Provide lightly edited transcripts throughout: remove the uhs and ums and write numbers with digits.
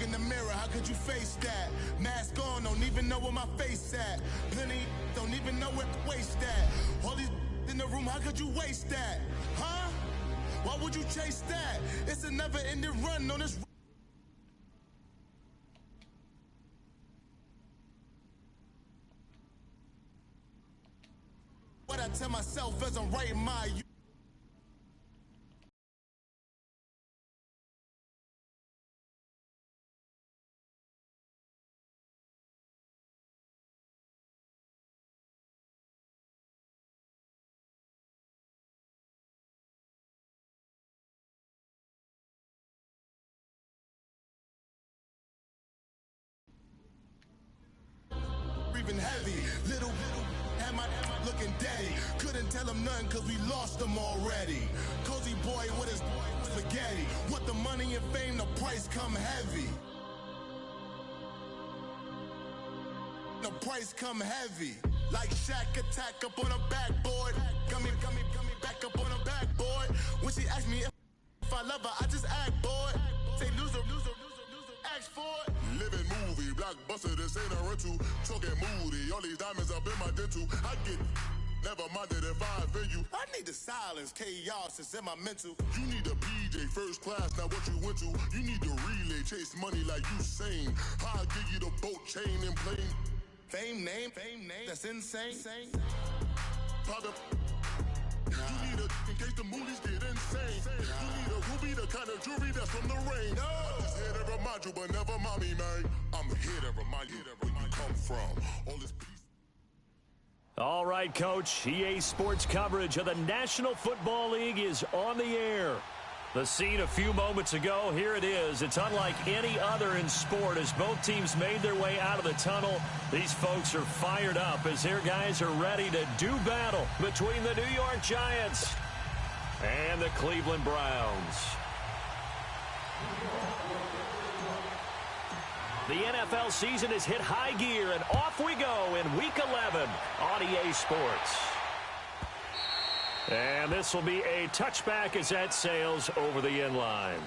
Look in the mirror, how could you face that? Mask on, don't even know where my face at. Plenty don't even know where to waste that. All these in the room, how could you waste that? Huh? Why would you chase that? It's a never-ending run on this. What I tell myself as I'm writing my. Breathing heavy, little had my looking daddy. Couldn't tell him nothing cause we lost him already. Cozy boy with his spaghetti. What the money and fame, the price come heavy. The price come heavy. Like Shaq attack up on a backboard. Got me back up on a backboard. When she asked me if I love her, I just act bored. Say loser, ask for it. Living movie, blockbuster, this ain't a rental. Talking moody, all these diamonds up in my dental. I get never minded if I offend you. I need the silence, chaos is in my mental. You need a PJ, first class, not what you went to. You need the relay, chase money like you sane. I'll give you the boat, chain, and plane. Fame name, that's insane. Private. You need a, in case the movies get insane. You need a ruby, the kind of jewelry that's from the rain. No. I'm just here to remind you, but never mind me, man. I'm here to remind you where you come from. All this peace. All right, Coach. EA Sports coverage of the National Football League is on the air. The scene a few moments ago, here it is. It's unlike any other in sport as both teams made their way out of the tunnel. These folks are fired up as their guys are ready to do battle between the New York Giants and the Cleveland Browns. The NFL season has hit high gear, and off we go in Week 11 on EA Sports. And this will be a touchback as that sails over the end line.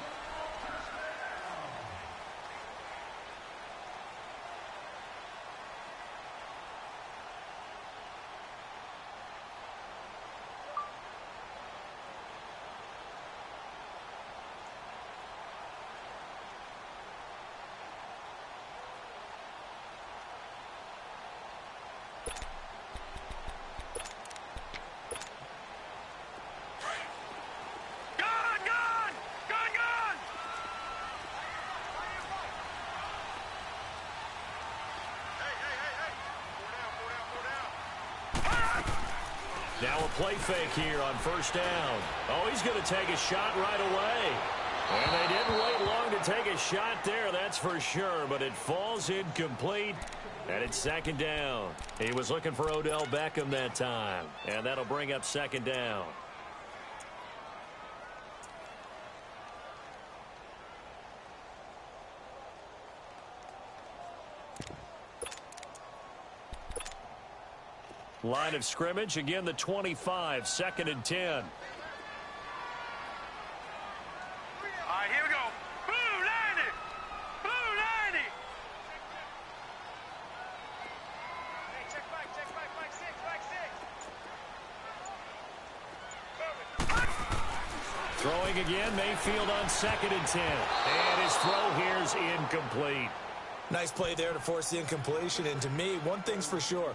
Now a play fake here on first down. Oh, he's going to take a shot right away. And they didn't wait long to take a shot there, that's for sure. But it falls incomplete, and it's second down. He was looking for Odell Beckham that time, and that'll bring up second down. Line of scrimmage, again the 25, second and 10. All right, here we go. Blue 90! Blue 90! Hey, check back, 6. Throwing again, Mayfield on second and 10. And his throw here is incomplete. Nice play there to force the incompletion, and to me, one thing's for sure.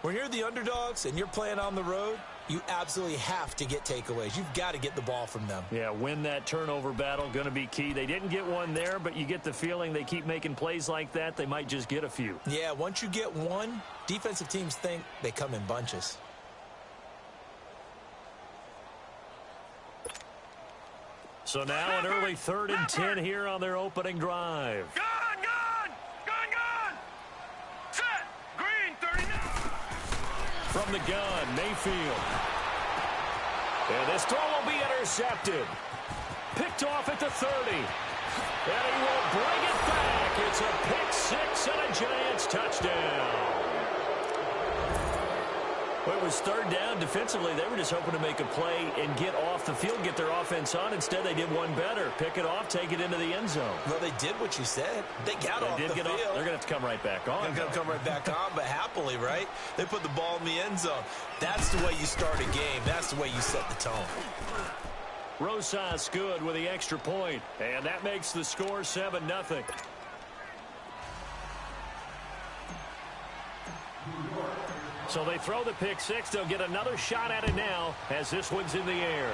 When you're the underdogs and you're playing on the road, you absolutely have to get takeaways. You've got to get the ball from them. Yeah, win that turnover battle, going to be key. They didn't get one there, but you get the feeling they keep making plays like that, they might just get a few. Yeah, once you get one, defensive teams think they come in bunches. So now an early 3rd and 10 here on their opening drive. Gun! Set! Green 39! From the gun, Mayfield. And this throw will be intercepted. Picked off at the 30. And he will bring it back. It's a pick six and a Giants touchdown. Well, it was third down. Defensively, they were just hoping to make a play and get off the field, get their offense on. Instead, they did one better. Pick it off, take it into the end zone. Well, they did what you said. They got off the field. They're going to have to come right back on. They're going to come right back on, but happily, right? They put the ball in the end zone. That's the way you start a game. That's the way you set the tone. Rosas good with the extra point, and that makes the score 7-0. So they throw the pick six. They'll get another shot at it now as this one's in the air.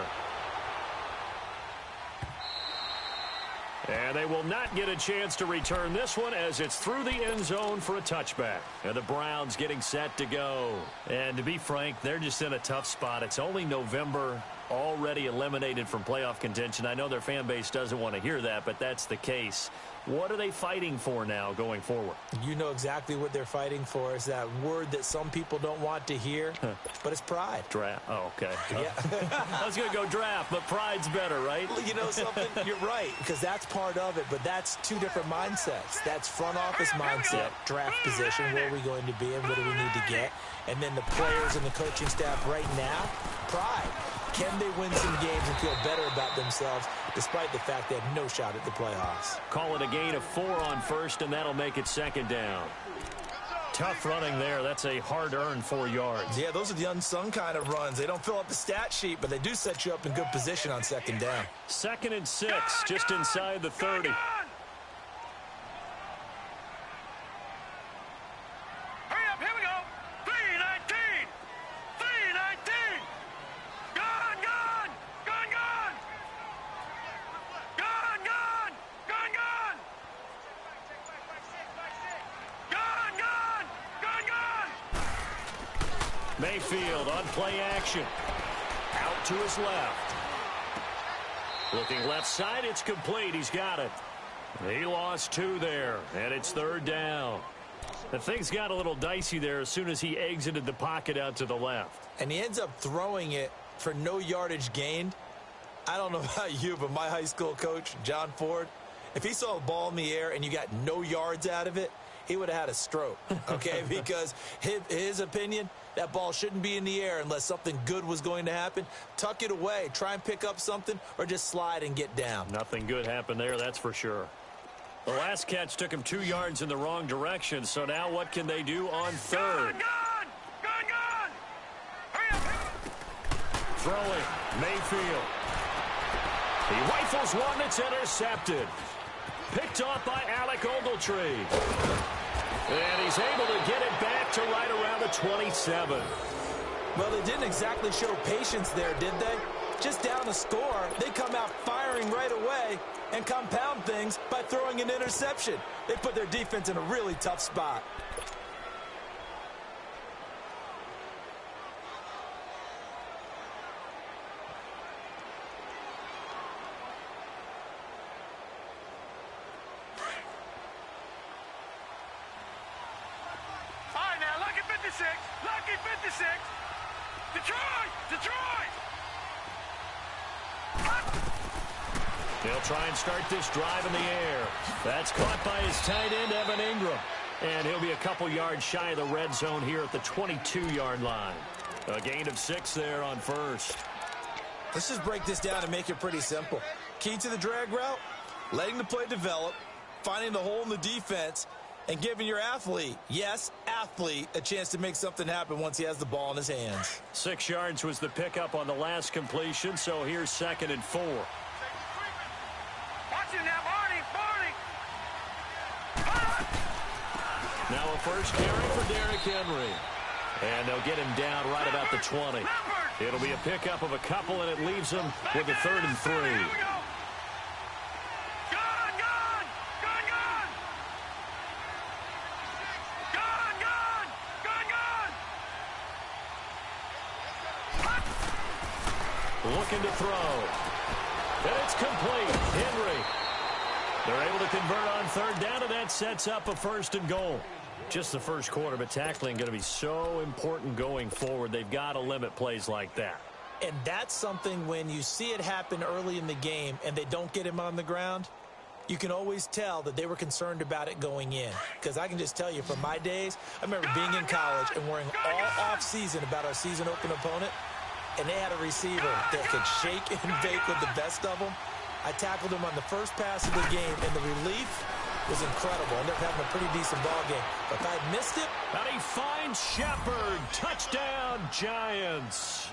And they will not get a chance to return this one as it's through the end zone for a touchback. And the Browns getting set to go. And to be frank, they're just in a tough spot. It's only November, already eliminated from playoff contention. I know their fan base doesn't want to hear that, but that's the case. What are they fighting for now going forward? You know exactly what they're fighting for. Is that word that some people don't want to hear, but it's pride. Draft. Oh, okay. Yeah. I was going to go draft, but pride's better, right? You know something? You're right, because that's part of it, but that's two different mindsets. That's front office mindset, draft position, where are we going to be and what do we need to get? And then the players and the coaching staff right now, pride. Can they win some games and feel better about themselves despite the fact they have no shot at the playoffs? Call it a gain of 4 on first, and that'll make it second down. Tough running there. That's a hard-earned 4 yards. Yeah, those are the unsung kind of runs. They don't fill up the stat sheet, but they do set you up in good position on second down. 2nd and 6, just inside the 30. Mayfield on play action. Out to his left. Looking left side, it's complete. He's got it. He lost 2 there, and it's 3rd down. The things got a little dicey there as soon as he exited the pocket out to the left. And he ends up throwing it for no yardage gained. I don't know about you, but my high school coach, John Ford, if he saw a ball in the air and you got no yards out of it, he would have had a stroke, okay? Because his opinion, that ball shouldn't be in the air unless something good was going to happen. Tuck it away, try and pick up something, or just slide and get down. Nothing good happened there, that's for sure. The last catch took him 2 yards in the wrong direction, so now what can they do on 3rd? Gone! Hurry up! Throwing, Mayfield. He rifles one that's intercepted. Picked off by Alec Ogletree. And he's able to get it back to right around the 27. Well, they didn't exactly show patience there, did they? Just down a score, they come out firing right away and compound things by throwing an interception. They put their defense in a really tough spot. Lucky 56. Detroit! They'll try and start this drive in the air. That's caught by his tight end, Evan Ingram. And he'll be a couple yards shy of the red zone here at the 22-yard line. A gain of 6 there on 1st. Let's just break this down and make it pretty simple. Key to the drag route, letting the play develop, finding the hole in the defense, and giving your athlete, yes, athlete, a chance to make something happen once he has the ball in his hands. 6 yards was the pickup on the last completion, so here's 2nd and 4. Watch him now, Barney! Now a first carry for Derrick Henry. And they'll get him down right about the 20. It'll be a pickup of a couple, and it leaves them with a 3rd and 3. Looking to throw. And it's complete. Henry. They're able to convert on 3rd down, and that sets up a 1st and goal. Just the first quarter, but tackling going to be so important going forward. They've got to limit plays like that. And that's something when you see it happen early in the game and they don't get him on the ground, You can always tell that they were concerned about it going in. Because I can just tell you from my days, I remember being in college and worrying all off-season about our season open opponent, and they had a receiver that could shake and bake with the best of them. I tackled him on the first pass of the game, and the relief was incredible. I ended up having a pretty decent ball game. But if I had missed it... And he finds Shepard. Touchdown, Giants.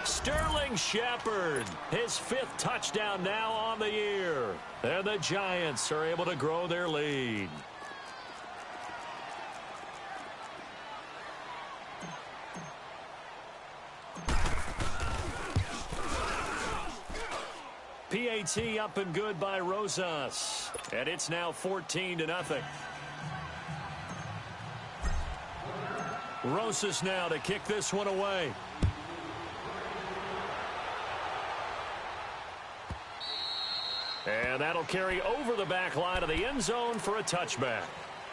Sterling Shepard, his 5th touchdown now on the year. And the Giants are able to grow their lead. PAT up and good by Rosas. And it's now 14-0. Rosas now to kick this one away. And that'll carry over the back line of the end zone for a touchback.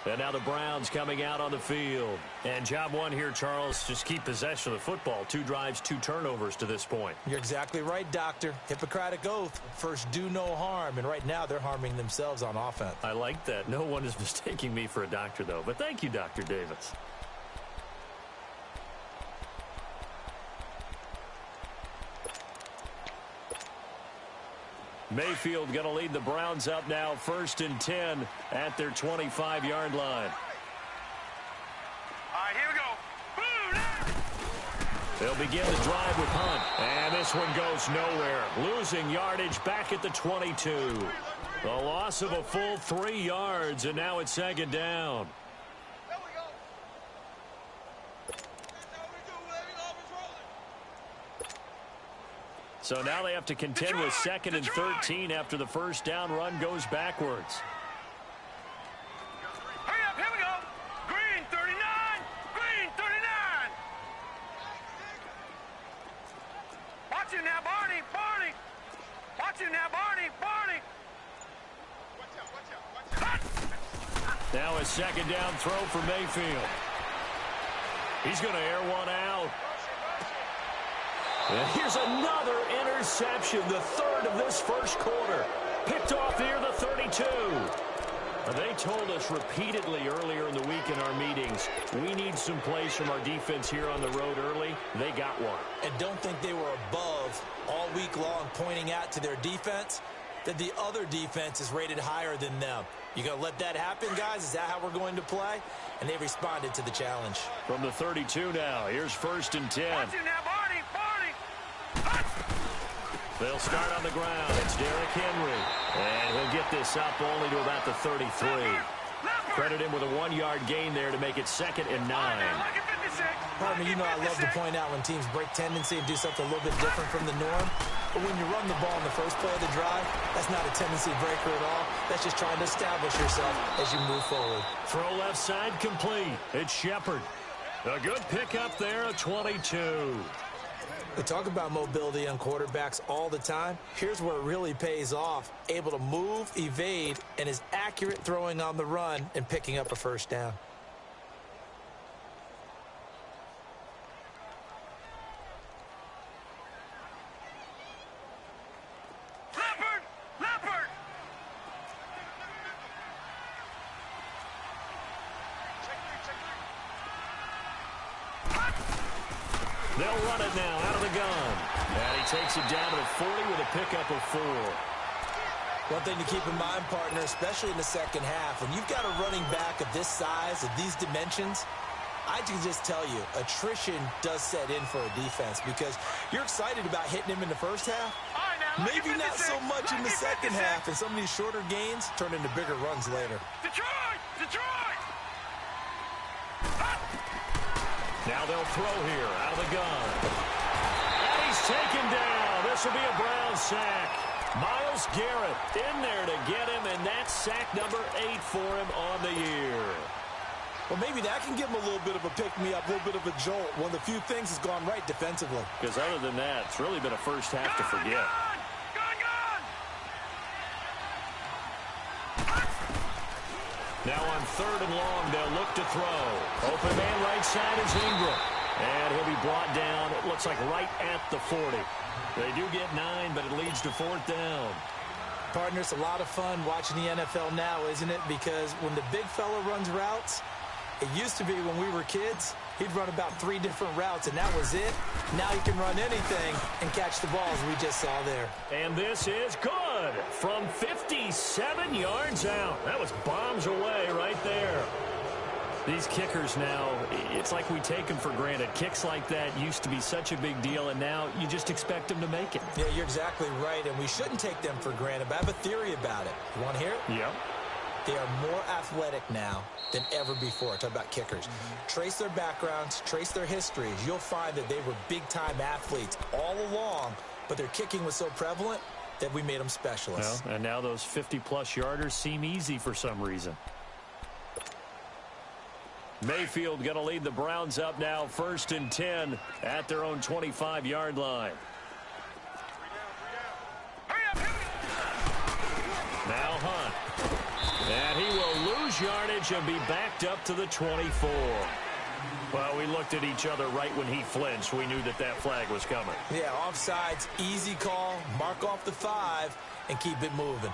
And now the Browns coming out on the field. And job one here, Charles, just keep possession of the football. 2 drives, 2 turnovers to this point. You're exactly right, Doctor. Hippocratic oath. First, do no harm. And right now, they're harming themselves on offense. I like that. No one is mistaking me for a doctor, though. But thank you, Dr. Davis. Mayfield going to lead the Browns up now, 1st and 10 at their 25-yard line. All right, here we go. Boom! They'll begin the drive with Hunt. And this one goes nowhere. Losing yardage back at the 22. The loss of a full 3 yards, and now it's 2nd down. So now they have to contend with 2nd and 13 after the first down run goes backwards. Hurry up, here we go. Green 39. Green 39. Watch it now, Barney. Barney. Watch it now, Barney. Barney. Watch out. Now a 2nd down throw for Mayfield. He's going to air one out. And here's another interception, the 3rd of this first quarter. Picked off near the 32. They told us repeatedly earlier in the week in our meetings, we need some plays from our defense here on the road early. They got one. And don't think they were above all week long pointing out to their defense that the other defense is rated higher than them. You going to let that happen, guys? Is that how we're going to play? And they responded to the challenge. From the 32 now, here's 1st and 10. Watch it now, Barney. Barney. They'll start on the ground. It's Derrick Henry. And he'll get this up only to about the 33. Credit him with a 1-yard gain there to make it 2nd and 9. Pardon me, you know I love to point out when teams break tendency and do something a little bit different from the norm. But when you run the ball in the first play of the drive, that's not a tendency breaker at all. That's just trying to establish yourself as you move forward. Throw left side complete. It's Shepard. A good pickup there at 22. We talk about mobility on quarterbacks all the time. Here's where it really pays off. Able to move, evade, and is accurate throwing on the run and picking up a first down. Leopard! Leopard! They'll run it now out of the gun. And he takes it down to the 40 with a pickup of 4. One thing to keep in mind, partner, especially in the second half, when you've got a running back of this size, of these dimensions, I can just tell you, attrition does set in for a defense because you're excited about hitting him in the first half. Maybe not so much in the second half, and some of these shorter gains turn into bigger runs later. Detroit! Detroit! Now they'll throw here out of the gun. And he's taken down. This will be a Brown sack. Myles Garrett in there to get him, and that's sack number 8 for him on the year. Well, maybe that can give him a little bit of a pick-me-up, a little bit of a jolt. One of the few things has gone right defensively. Because other than that, it's really been a first half to forget. Now on 3rd and long, they'll look to throw. Open man right side is Ingram. And he'll be brought down, it looks like right at the 40. They do get 9, but it leads to 4th down. Partner, it's a lot of fun watching the NFL now, isn't it? Because when the big fella runs routes, it used to be when we were kids, he'd run about 3 different routes, and that was it. Now he can run anything and catch the ball, as we just saw there. And this is good from 57 yards out. That was bombs away right there. These kickers now, it's like we take them for granted. Kicks like that used to be such a big deal, and now you just expect them to make it. Yeah, you're exactly right, and we shouldn't take them for granted, but I have a theory about it. You want to hear it? Yep. They are more athletic now than ever before. Talk about kickers. Trace their backgrounds, trace their histories. You'll find that they were big-time athletes all along, but their kicking was so prevalent that we made them specialists. Well, and now those 50-plus yarders seem easy for some reason. Mayfield going to lead the Browns up now, 1st and 10 at their own 25-yard line. Now Hunt. And he will lose yardage and be backed up to the 24. Well, we looked at each other right when he flinched. We knew that that flag was coming. Yeah, offsides, easy call, mark off the 5, and keep it moving.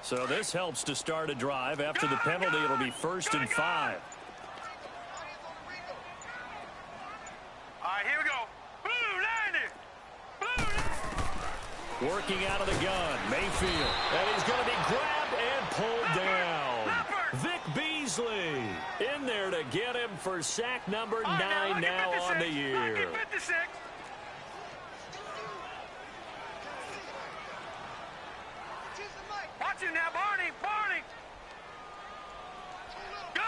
So this helps to start a drive. After the penalty, it'll be 1st and 5. All right, here we go. Blue 90. Working out of the gun, Mayfield. And he's going to be grabbed and pulled down. Vic Beasley in there to get him for sack number 9 now on the year. 56. Watch him now, Barney. Barney. Gun.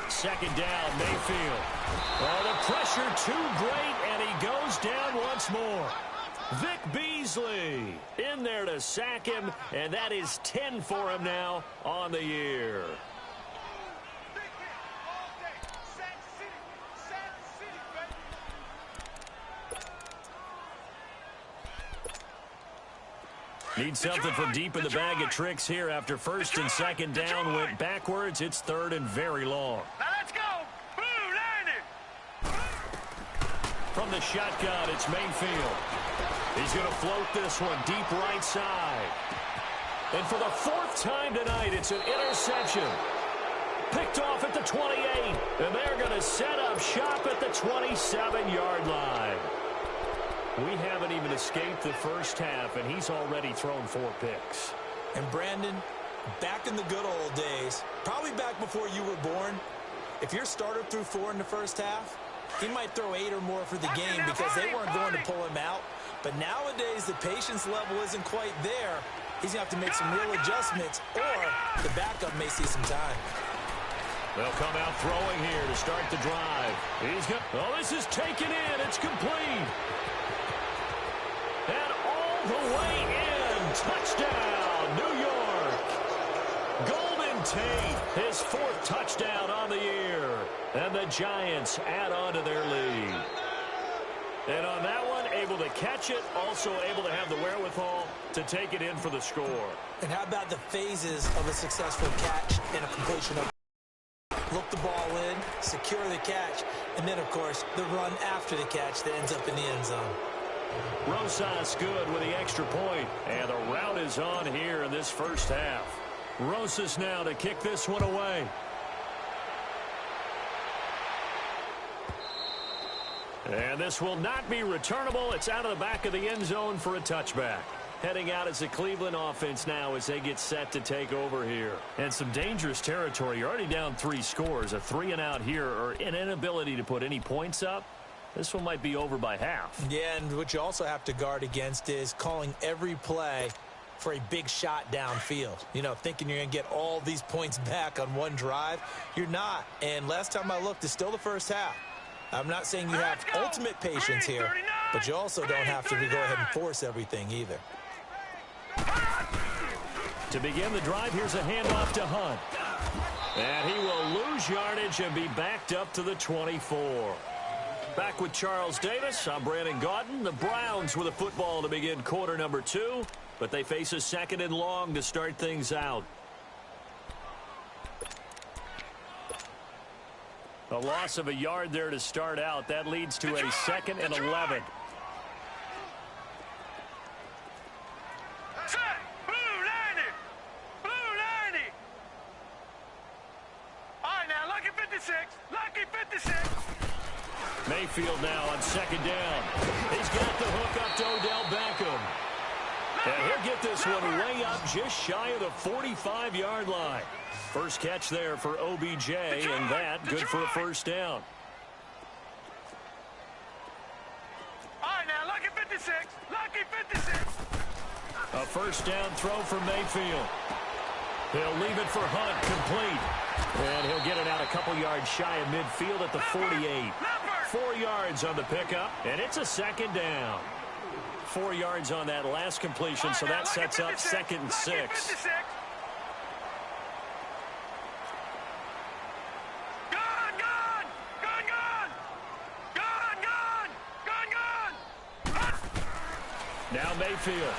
2nd down, Mayfield. Oh, the pressure too great, and he goes down once more. Vic Beasley in there to sack him, and that is 10 for him now on the year. Need something from deep in the bag of tricks here after 1st and 2nd down went backwards. It's 3rd and very long. Now let's go. Blue 90. From the shotgun, it's Mayfield. He's going to float this one deep right side. And for the 4th time tonight, it's an interception. Picked off at the 28. And they're going to set up shop at the 27-yard line. We haven't even escaped the first half, and he's already thrown 4 picks. And Brandon, back in the good old days, probably back before you were born, if your starter threw 4 in the first half, he might throw 8 or more for the game because they weren't going to pull him out. But nowadays, the patience level isn't quite there. He's going to have to make some real adjustments, or the backup may see some time. They'll come out throwing here to start the drive. Oh, this is taken in. It's complete. And all the way in. Touchdown, New York. Golden Tate, his 4th touchdown on the year. And the Giants add on to their lead. And on that one, able to catch it, also able to have the wherewithal to take it in for the score. And how about the phases of a successful catch and a completion of look the ball in, secure the catch, and then, of course, the run after the catch that ends up in the end zone. Rosas good with the extra point, and the route is on here in this first half. Rosas now to kick this one away. And this will not be returnable. It's out of the back of the end zone for a touchback. Heading out as the Cleveland offense now as they get set to take over here. And some dangerous territory. You're already down 3 scores. A 3-and-out here, or an inability to put any points up. This one might be over by half. Yeah, and what you also have to guard against is calling every play for a big shot downfield. You know, thinking you're going to get all these points back on one drive. You're not. And last time I looked, it's still the first half. I'm not saying you have ultimate patience here, but you also don't have to go ahead and force everything either. To begin the drive, here's a handoff to Hunt. And he will lose yardage and be backed up to the 24. Back with Charles Davis, I'm Brandon Gaudin. The Browns with a football to begin quarter number 2, but they face a second and long to start things out. A loss of a yard there to start out. That leads to a 2nd and 11. Mayfield now on 2nd down. He's got the hook up to Odell Beckham. And he'll get this one way up just shy of the 45-yard line. First catch there for OBJ, and that good for a first down. All right, now, lucky 56. Lucky 56. A first down throw for Mayfield. He'll leave it for Hunt, complete. And he'll get it out a couple yards shy of midfield at the 48. 4 yards on the pickup, and it's a 2nd down. 4 yards on that last completion, so that sets up 2nd and 6. Now Mayfield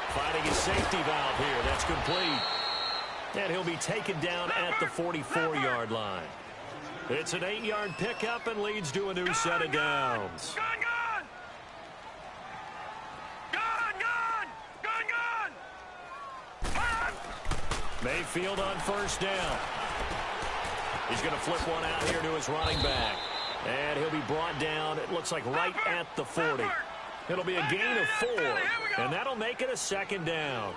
finding his safety valve here. That's complete. And he'll be taken down at the 44-yard line. It's an 8-yard pickup and leads to a new set of downs. Mayfield on first down. He's going to flip one out here to his running back. And he'll be brought down, it looks like right at the 40. It'll be a gain of 4, and that'll make it a 2nd down.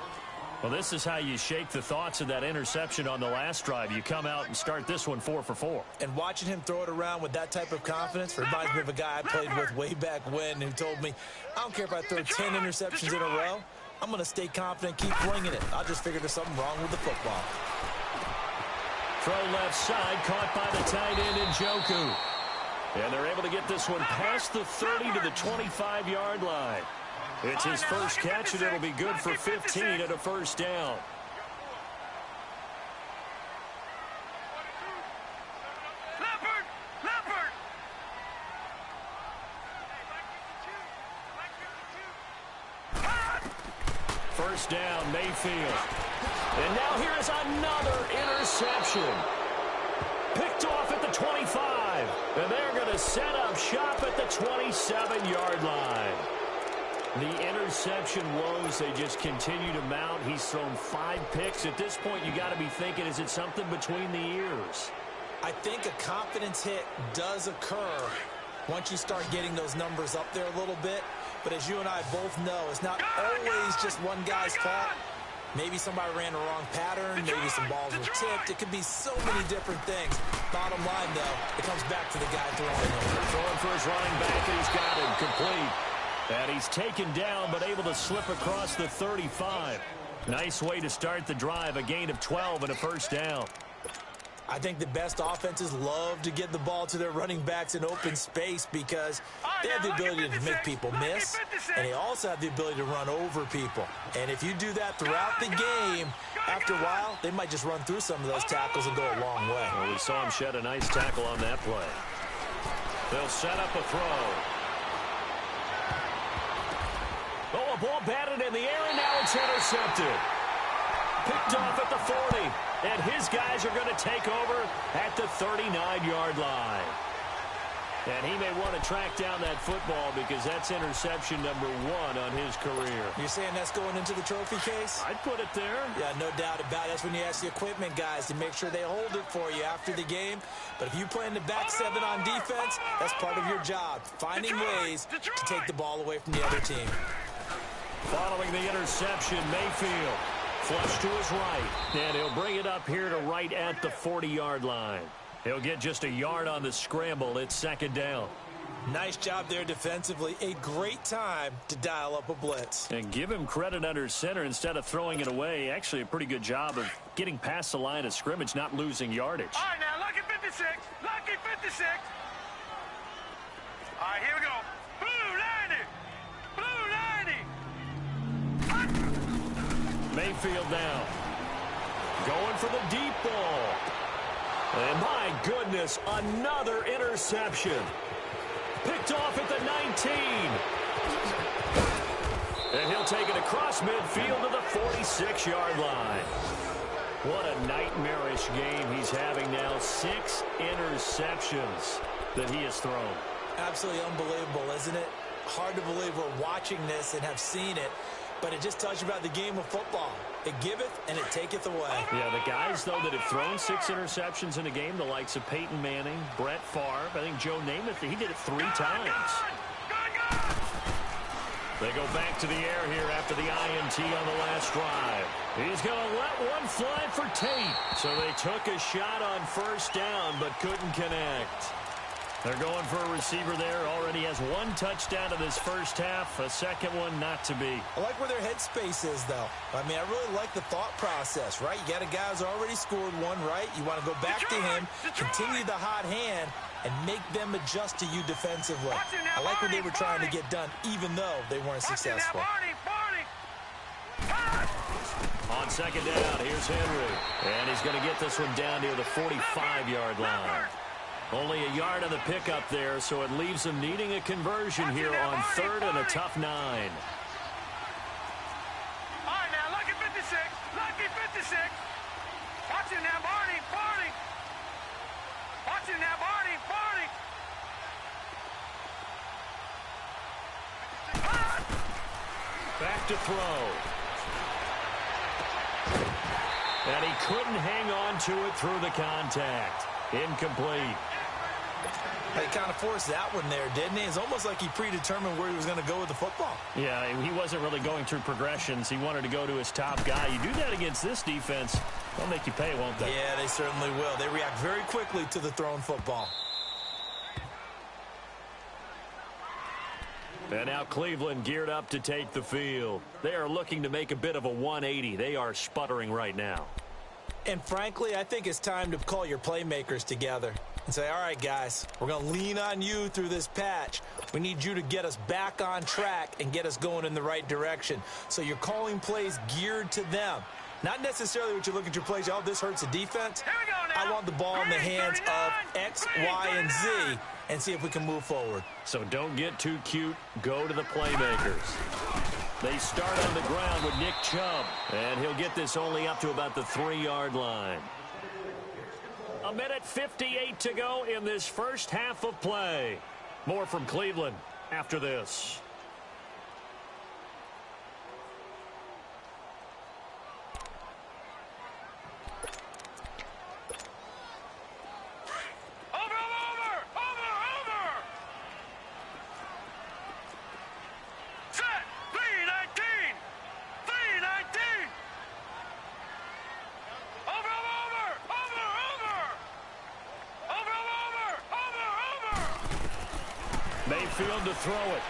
Well, this is how you shake the thoughts of that interception on the last drive. You come out and start this one 4 for 4. And watching him throw it around with that type of confidence reminds me of a guy I played with way back when who told me, I don't care if I throw 10 interceptions in a row. I'm going to stay confident, keep flinging it. I just figured there's something wrong with the football. Throw left side, caught by the tight end Njoku. And they're able to get this one past the 30 to the 25-yard line. It's his first catch, and it'll be good for 15 at a first down. First down, Mayfield. And now here is another interception. Picked off at the 25. And they're going to set up shop at the 27-yard line. The interception woes, they just continue to mount. He's thrown 5 picks. At this point, you got to be thinking, is it something between the ears? I think a confidence hit does occur once you start getting those numbers up there a little bit. But as you and I both know, it's not always just one guy's fault. Maybe somebody ran the wrong pattern. Maybe some balls were tipped. It could be so many different things. Bottom line, though, it comes back to the guy throwing it. Throwing for his running back, and he's got him complete. And he's taken down, but able to slip across the 35. Nice way to start the drive. A gain of 12 and a first down. I think the best offenses love to get the ball to their running backs in open space because they have the ability to make people miss, and they also have the ability to run over people. And if you do that throughout the game, after a while, they might just run through some of those tackles and go a long way. Well, we saw him shed a nice tackle on that play. They'll set up a throw. Oh, a ball batted in the air, and now it's intercepted. Picked off at the 40. And his guys are going to take over at the 39-yard line. And he may want to track down that football because that's interception number 1 on his career. You're saying that's going into the trophy case? I'd put it there. Yeah, no doubt about it. That's when you ask the equipment guys to make sure they hold it for you after the game. But if you play in the back 7 on defense, that's part of your job, finding ways to take the ball away from the other team. Following the interception, Mayfield. Flush to his right, and he'll bring it up here to right at the 40-yard line. He'll get just a yard on the scramble. It's 2nd down. Nice job there defensively. A great time to dial up a blitz. And give him credit under center instead of throwing it away. Actually, a pretty good job of getting past the line of scrimmage, not losing yardage. All right, now, lucky 56. Lucky 56. All right, here we go. Blue 90. Mayfield now. Going for the deep ball. And my goodness, another interception. Picked off at the 19. And he'll take it across midfield to the 46-yard line. What a nightmarish game he's having now. 6 interceptions that he has thrown. Absolutely unbelievable, isn't it? Hard to believe we're watching this and have seen it, but it just tells you about the game of football. It giveth and it taketh away. Yeah, the guys, though, that have thrown 6 interceptions in a game, the likes of Peyton Manning, Brett Favre, I think Joe Namath, he did it 3 times. They go back to the air here after the INT on the last drive. He's going to let one fly for Tate. So they took a shot on first down but couldn't connect. They're going for a receiver there. Already has 1 touchdown in this first half. A second one not to be. I like where their headspace is, though. I mean, I really like the thought process, right? You got a guy who's already scored 1, right? You want to go back to him, continue the hot hand, and make them adjust to you defensively. I like what they were trying to get done, even though they weren't successful. On second down, here's Henry. And he's going to get this one down near the 45-yard line. Only a yard on the pickup there, so it leaves them needing a conversion here on 3rd and a tough 9. All right, now, lucky 56. Lucky 56. Watch it now, Barney. Barney. Watch it now, Barney. Barney. Back to throw. And he couldn't hang on to it through the contact. Incomplete. He kind of forced that one there, didn't he? It's almost like he predetermined where he was going to go with the football. Yeah, he wasn't really going through progressions. He wanted to go to his top guy. You do that against this defense, they'll make you pay, won't they? Yeah, they certainly will. They react very quickly to the thrown football. And now Cleveland geared up to take the field. They are looking to make a bit of a 180. They are sputtering right now. And frankly, I think it's time to call your playmakers together and say, all right, guys, we're going to lean on you through this patch. We need you to get us back on track and get us going in the right direction. So you're calling plays geared to them. Not necessarily what you're looking to plays. Oh, this hurts the defense. Here we go now. I want the ball in the hands of X, Y, and Z and see if we can move forward. So don't get too cute. Go to the playmakers. They start on the ground with Nick Chubb, and he'll get this only up to about the 3-yard line. 1:58 to go in this first half of play. More from Cleveland after this. Mayfield to throw it.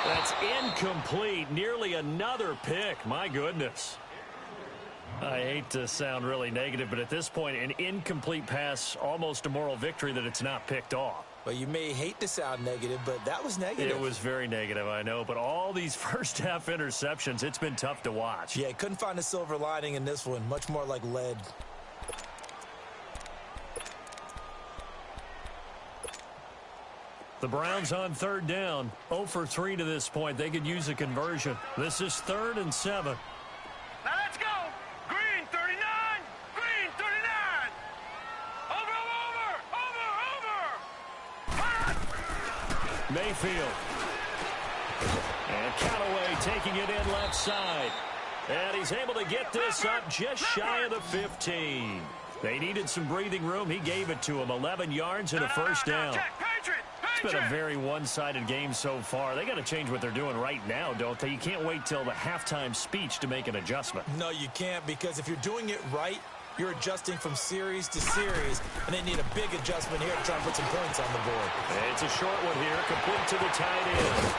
That's incomplete. Nearly another pick. My goodness. I hate to sound really negative, but at this point, an incomplete pass, almost a moral victory that it's not picked off. Well, you may hate to sound negative, but that was negative. It was very negative, I know. But all these first half interceptions, it's been tough to watch. Yeah, couldn't find a silver lining in this one. Much more like lead. The Browns on 3rd down. 0 for 3 to this point. They could use a conversion. This is 3rd and 7. Now let's go. Green 39. Green 39. Over. Mayfield. And Callaway taking it in left side. And he's able to get this up just shy of the 15. They needed some breathing room. He gave it to them. 11 yards and a first down. It's been a very one-sided game so far. They got to change what they're doing right now, don't they? You can't wait till the halftime speech to make an adjustment. No, you can't, because if you're doing it right, you're adjusting from series to series, and they need a big adjustment here to try and put some points on the board. It's a short one here, complete to the tight end.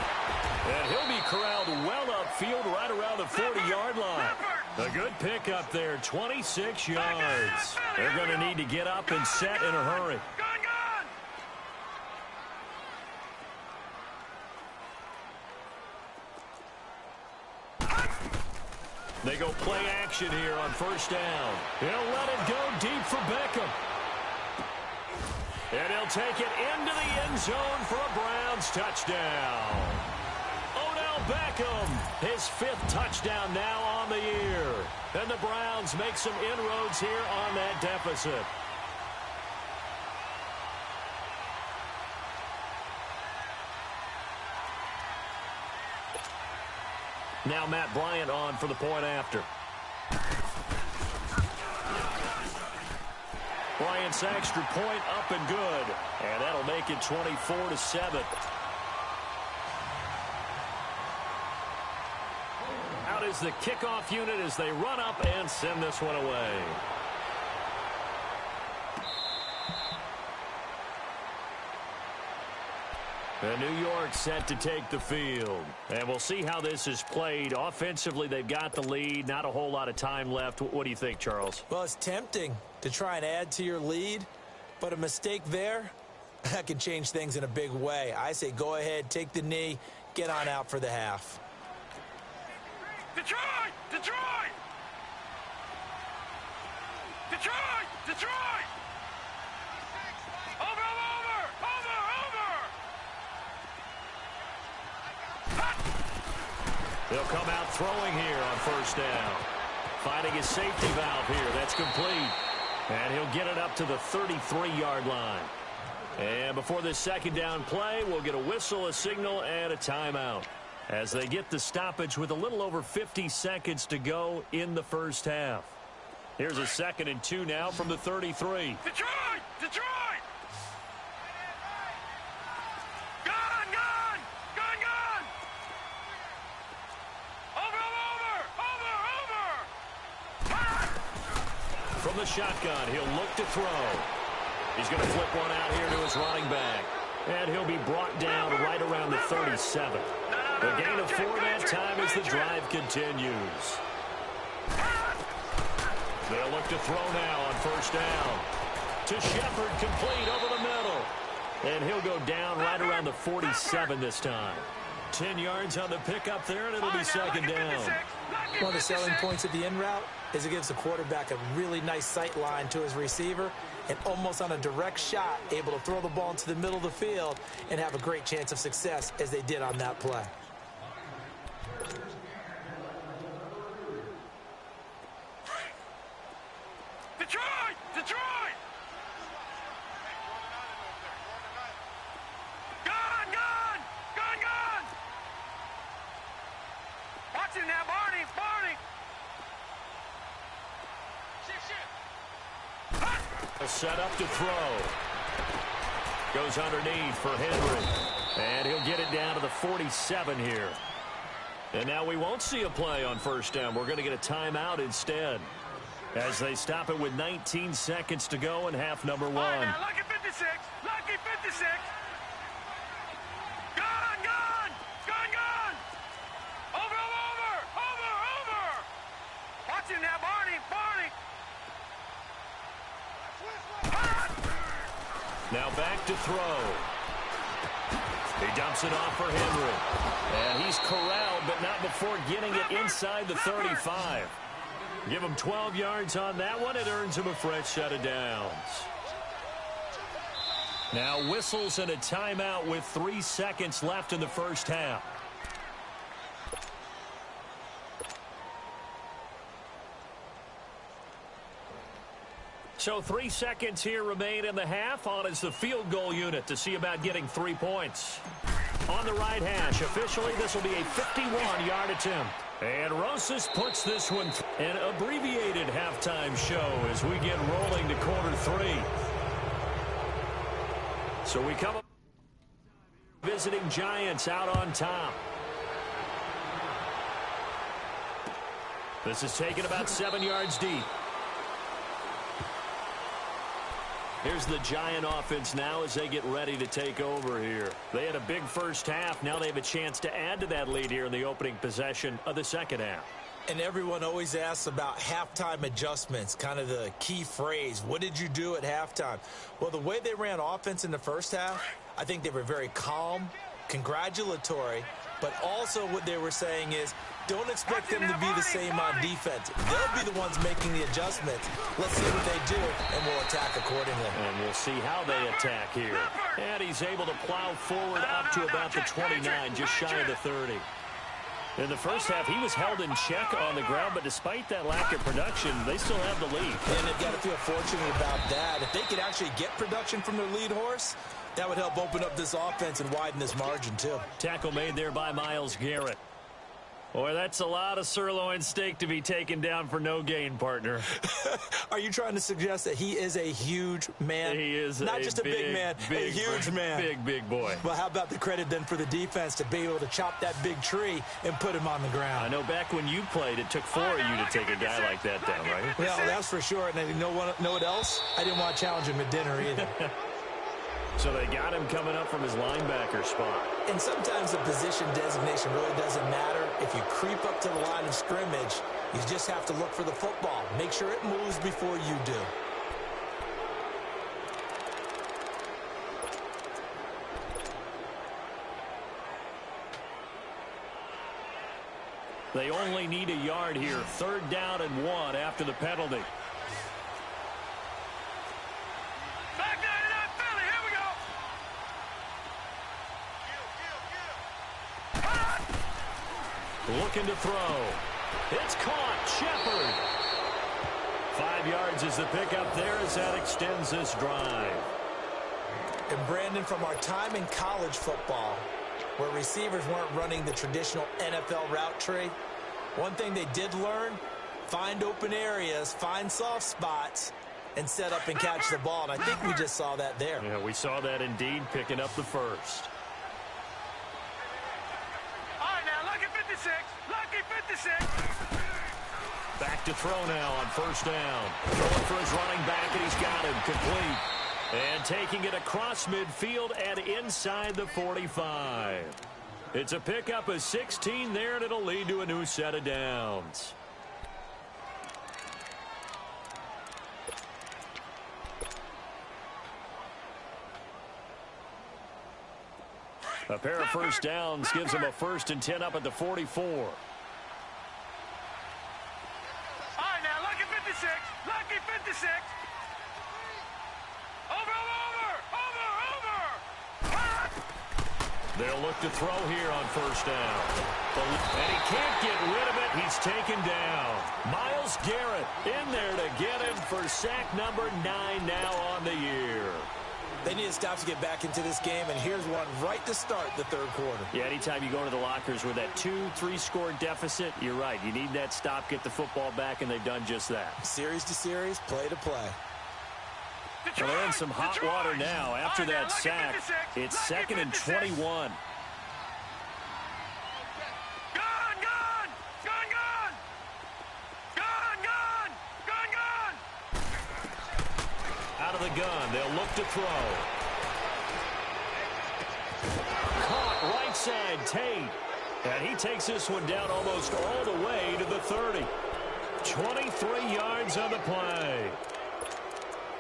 And he'll be corralled well upfield right around the 40-yard line. A good pickup there, 26 yards. They're going to need to get up and set in a hurry. They go play action here on first down. He'll let it go deep for Beckham. And he'll take it into the end zone for a Browns touchdown. Odell Beckham, his 5th touchdown now on the year. And the Browns make some inroads here on that deficit. Now Matt Bryant on for the point after. Bryant's extra point up and good. And that'll make it 24-7. Out is the kickoff unit as they run up and send this one away. And New York set to take the field. And we'll see how this is played. Offensively, they've got the lead. Not a whole lot of time left. What do you think, Charles? Well, it's tempting to try and add to your lead, but a mistake there, that can change things in a big way. I say go ahead, take the knee, get on out for the half. Detroit! Detroit! Detroit! Detroit! Over! They'll come out throwing here on first down. Finding his safety valve here. That's complete. And he'll get it up to the 33-yard line. And before this second down play, we'll get a whistle, a signal, and a timeout as they get the stoppage with a little over 50 seconds to go in the first half. Here's a 2nd and 2 now from the 33. Detroit! Detroit! From the shotgun, he'll look to throw. He's going to flip one out here to his running back. And he'll be brought down right around the 37. The gain of 4 that time as the drive continues. They'll look to throw now on first down. To Shepard, complete over the middle. And he'll go down right around the 47 this time. 10 yards on the pickup there, and it'll be second down. One of the selling points of the in route is it gives the quarterback a really nice sight line to his receiver and almost on a direct shot able to throw the ball into the middle of the field and have a great chance of success as they did on that play. Detroit! Detroit! Gun! Gun! Gun! Gun! Watch it now, Barney! Barney! Set up to throw. Goes underneath for Henry. And he'll get it down to the 47 here. And now we won't see a play on first down. We're going to get a timeout instead as they stop it with 19 seconds to go in half number 1. Right now, lucky 56. Lucky 56. Gun! Gun! Gun! Gun! Over! Over! Over! Over! Watch it now, Barney! Barney! Now back to throw. He dumps it off for Henry. And he's corralled, but not before getting it inside the 35. Give him 12 yards on that one. It earns him a fresh set of downs. Now whistles and a timeout with 3 seconds left in the first half. So 3 seconds here remain in the half. On is the field goal unit to see about getting 3 points. On the right hash, officially this will be a 51-yard attempt. And Rosas puts this one an abbreviated halftime show as we get rolling to quarter 3. So we come up visiting Giants out on top. This is taken about 7 yards deep. Here's the Giant offense now as they get ready to take over here. They had a big first half. Now they have a chance to add to that lead here in the opening possession of the second half. And everyone always asks about halftime adjustments, kind of the key phrase. What did you do at halftime? Well, the way they ran offense in the first half, I think they were very calm, congratulatory, but also what they were saying is, Don't expect them to be the same on defense. They'll be the ones making the adjustments. Let's see what they do, and we'll attack accordingly. And we'll see how they attack here. And he's able to plow forward up to about the 29, just shy of the 30. In the first half, he was held in check on the ground, but despite that lack of production, they still have the lead. And they've got to feel fortunate about that. If they could actually get production from their lead horse, that would help open up this offense and widen this margin, too. Tackle made there by Myles Garrett. Boy, that's a lot of sirloin steak to be taken down for no gain, partner. Are you trying to suggest that he is a huge man? He is not just a big man, a huge man. Big boy. Well, how about the credit then for the defense to be able to chop that big tree and put him on the ground? I know back when you played, it took 4 of you to take a guy like that down, right? Well, that's for sure. And you know what else? I didn't want to challenge him at dinner either. So they got him coming up from his linebacker spot. And sometimes the position designation really doesn't matter. If you creep up to the line of scrimmage, you just have to look for the football. Make sure it moves before you do. They only need a yard here. 3rd down and 1 after the penalty. Looking to throw. It's caught. Shepard. 5 yards is the pickup there as that extends this drive. And Brandon, from our time in college football, where receivers weren't running the traditional NFL route tree, one thing they did learn, find open areas, find soft spots, and set up and catch the ball. And I think we just saw that there. Yeah, we saw that indeed, picking up the first. Lucky 56. Back to throw now on 1st down. Throwing for his running back, and he's got him complete. And taking it across midfield and inside the 45. It's a pickup of 16 there, and it'll lead to a new set of downs. A pair of 1st downs gives him a 1st and 10 up at the 44. All right, now, lucky 56. Lucky 56. Over. They'll look to throw here on 1st down. And he can't get rid of it. He's taken down. Myles Garrett in there to get him for sack number 9 now on the year. They need to stop to get back into this game, and here's one right to start the 3rd quarter. Yeah, anytime you go to the lockers with that 2-3 score deficit, you're right. You need that stop, get the football back, and they've done just that. Series to series, play to play. Well, they're in some hot water now. After that sack, it's 2nd and 21. Out of the gun, they'll look to throw. Caught right side, Tate. And he takes this one down almost all the way to the 30. 23 yards on the play.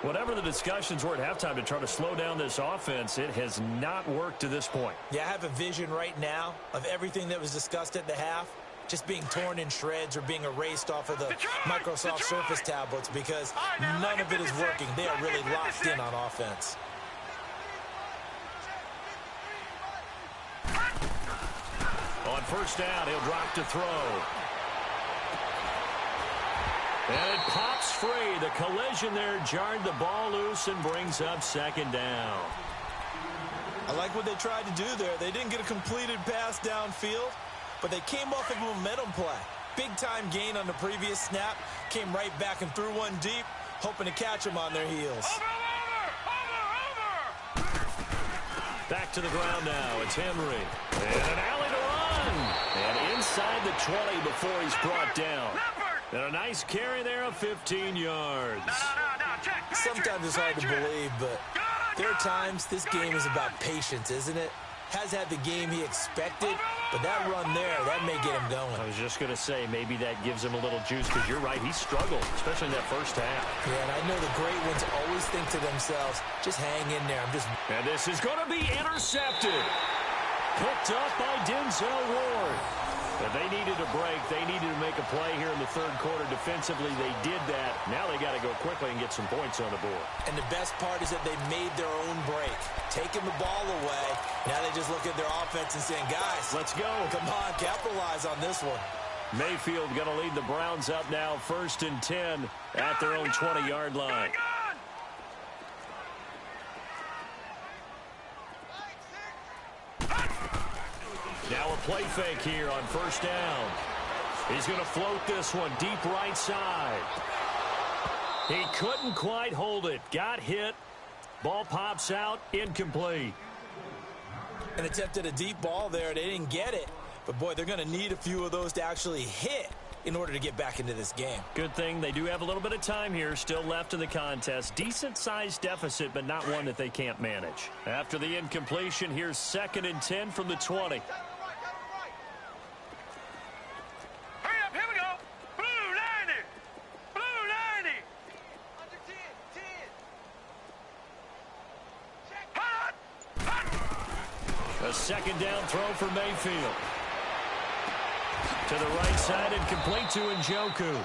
Whatever the discussions were at halftime to try to slow down this offense, it has not worked to this point. Yeah, I have a vision right now of everything that was discussed at the half just being torn in shreds or being erased off of the Microsoft Surface tablets because none of it is working. They are really locked in on offense. On 1st down, he'll drop to throw. And it pops free. The collision there jarred the ball loose and brings up 2nd down. I like what they tried to do there. They didn't get a completed pass downfield, but they came off of a momentum play. Big-time gain on the previous snap. Came right back and threw one deep, hoping to catch them on their heels. Back to the ground now. It's Henry. And an alley to run. And inside the 20 before he's brought down. And a nice carry there of 15 yards. Sometimes it's hard to believe, but there are times this game is about patience, isn't it? Has had the game he expected, but that run there, that may get him going. I was just going to say, maybe that gives him a little juice, because you're right, he struggled, especially in that first half. Yeah, and I know the great ones always think to themselves, just hang in there. And this is going to be intercepted. Picked up by Denzel Ward. If they needed a break, they needed to make a play here in the third quarter defensively. They did that. Now they got to go quickly and get some points on the board. And the best part is that they made their own break. Taking the ball away, now they just look at their offense and saying, guys, let's go. Come on, capitalize on this one. Mayfield going to lead the Browns up now, 1st and 10 at their own 20-yard line. Now a play fake here on 1st down. He's going to float this one deep right side. He couldn't quite hold it. Got hit. Ball pops out. Incomplete. An attempt at a deep ball there. They didn't get it. But, boy, they're going to need a few of those to actually hit in order to get back into this game. Good thing they do have a little bit of time here still left in the contest. Decent-sized deficit, but not one that they can't manage. After the incompletion, here's 2nd and 10 from the 20. A 2nd down throw for Mayfield. To the right side and complete to Njoku.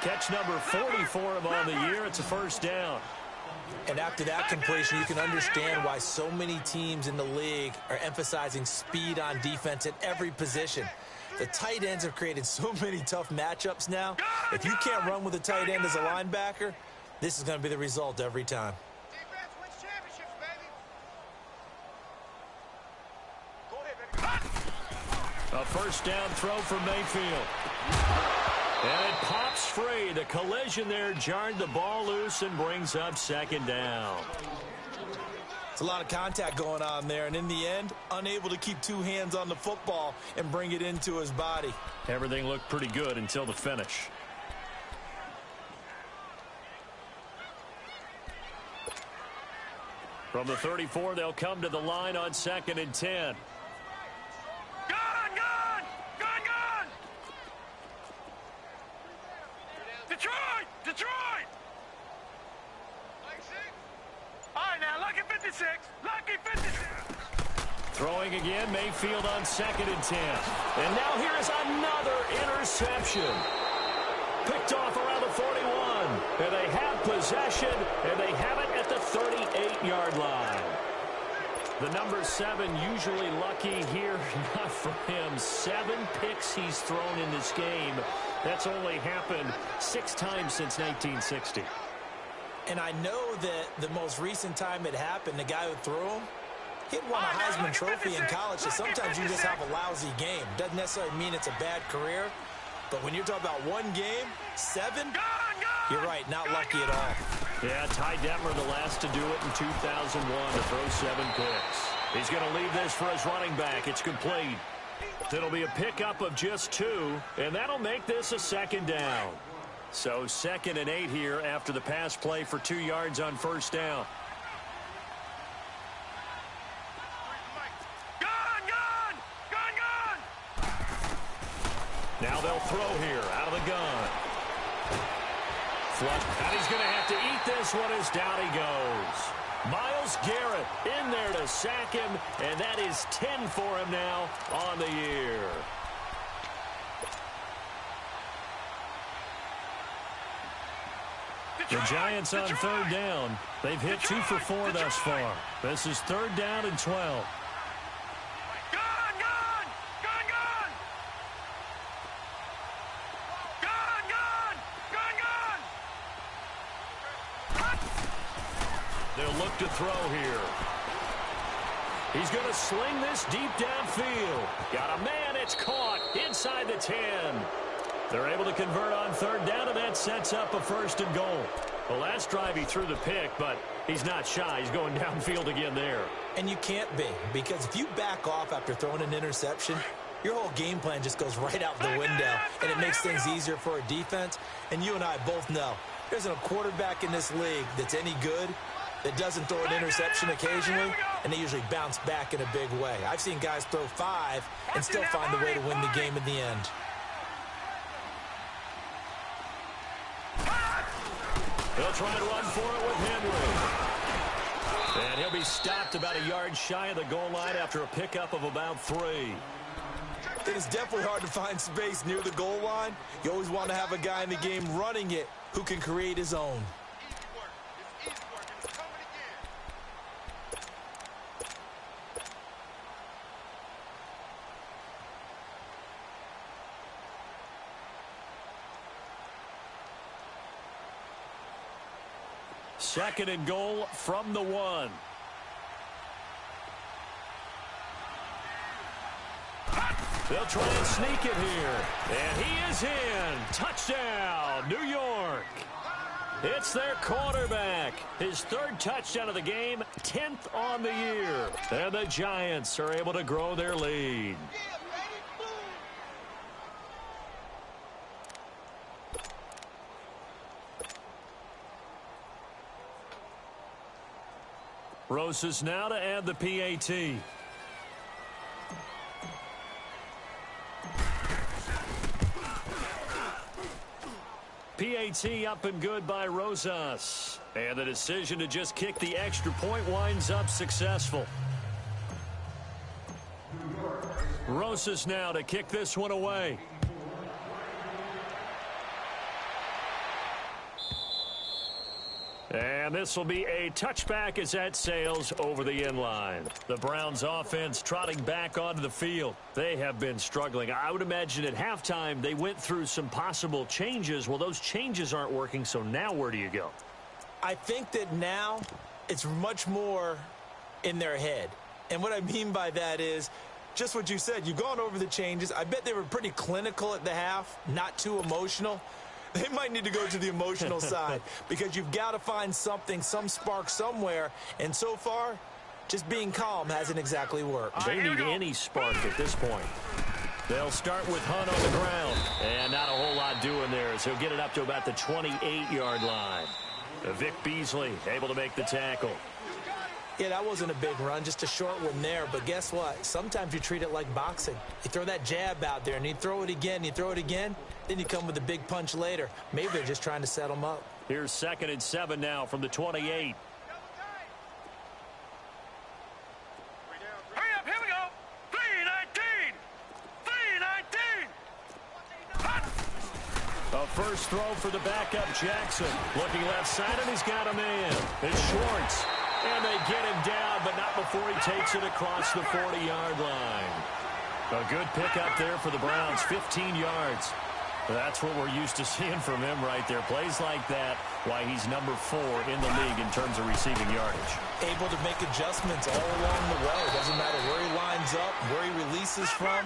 Catch number 40 for him on the year. It's a 1st down. And after that completion, you can understand why so many teams in the league are emphasizing speed on defense at every position. The tight ends have created so many tough matchups now. If you can't run with a tight end as a linebacker, this is going to be the result every time. A 1st down throw for Mayfield. And it pops free. The collision there jarred the ball loose and brings up 2nd down. It's a lot of contact going on there, and in the end, unable to keep 2 hands on the football and bring it into his body. Everything looked pretty good until the finish. From the 34, they'll come to the line on 2nd and 10. Detroit! All right, now, lucky 56. Lucky 56. Throwing again, Mayfield on 2nd and 10. And now here is another interception. Picked off around the 41. And they have possession, and they have it at the 38-yard line. The number 7 usually lucky here. Not for him. 7 picks he's thrown in this game. That's only happened 6 times since 1960. And I know that the most recent time it happened, the guy who threw him, he won a Heisman Trophy in college, so sometimes you just have a lousy game. Doesn't necessarily mean it's a bad career, but when you're talking about 1 game, 7, you're right, not lucky at all. Yeah, Ty Detmer, the last to do it in 2001 to throw 7 picks. He's going to leave this for his running back. It's complete. It'll be a pickup of just 2, and that'll make this a 2nd down. So 2nd and 8 here after the pass play for 2 yards on 1st down. Now they'll throw here out of the gun. Flush, and he's going to have to eat this one as down he goes. Myles Garrett in there to sack him, and that is 10 for him now on the year. The Giants on 3rd down. They've hit 2 for 4 thus far. This is 3rd down and 12. They'll look to throw here. He's going to sling this deep downfield. Got a man. It's caught inside the 10. They're able to convert on 3rd down, and that sets up a 1st and goal. The last drive he threw the pick, but he's not shy. He's going downfield again there. And you can't be, because if you back off after throwing an interception, your whole game plan just goes right out the window, and it makes things easier for a defense. And you and I both know there isn't a quarterback in this league that's any good that doesn't throw an interception occasionally, and they usually bounce back in a big way. I've seen guys throw 5 and still find a way to win the game in the end. They'll try to run for it with Henry. And he'll be stopped about a yard shy of the goal line after a pickup of about 3. It is definitely hard to find space near the goal line. You always want to have a guy in the game running it who can create his own. Second and goal from the 1. They'll try and sneak it here. And he is in. Touchdown, New York. It's their quarterback. His third touchdown of the game, 10th on the year. And the Giants are able to grow their lead. Rosas now to add the PAT. PAT up and good by Rosas. And the decision to just kick the extra point winds up successful. Rosas now to kick this one away. And this will be a touchback as that sails over the inline. The Browns offense trotting back onto the field. They have been struggling. I would imagine at halftime they went through some possible changes. Well, those changes aren't working, so now where do you go? I think that now it's much more in their head. And what I mean by that is just what you said. You've gone over the changes. I bet they were pretty clinical at the half, not too emotional. They might need to go to the emotional side because you've got to find something, some spark somewhere. And so far, just being calm hasn't exactly worked. They need any spark at this point. They'll start with Hunt on the ground. And not a whole lot doing there as he'll get it up to about the 28-yard line. Vic Beasley able to make the tackle. Yeah, that wasn't a big run, just a short one there. But guess what? Sometimes you treat it like boxing. You throw that jab out there, and you throw it again, you throw it again, then you come with a big punch later. Maybe they're just trying to set them up. Here's 2nd and 7 now from the 28. Hurry up, here we go. 3-19. 3-19. A first throw for the backup Jackson. Looking left side, and he's got a man. It's Schwartz. And they get him down, but not before he takes it across the 40-yard line. A good pickup there for the Browns, 15 yards. That's what we're used to seeing from him right there. Plays like that, why he's number 4 in the league in terms of receiving yardage. Able to make adjustments all along the way. Doesn't matter where he lines up, where he releases from.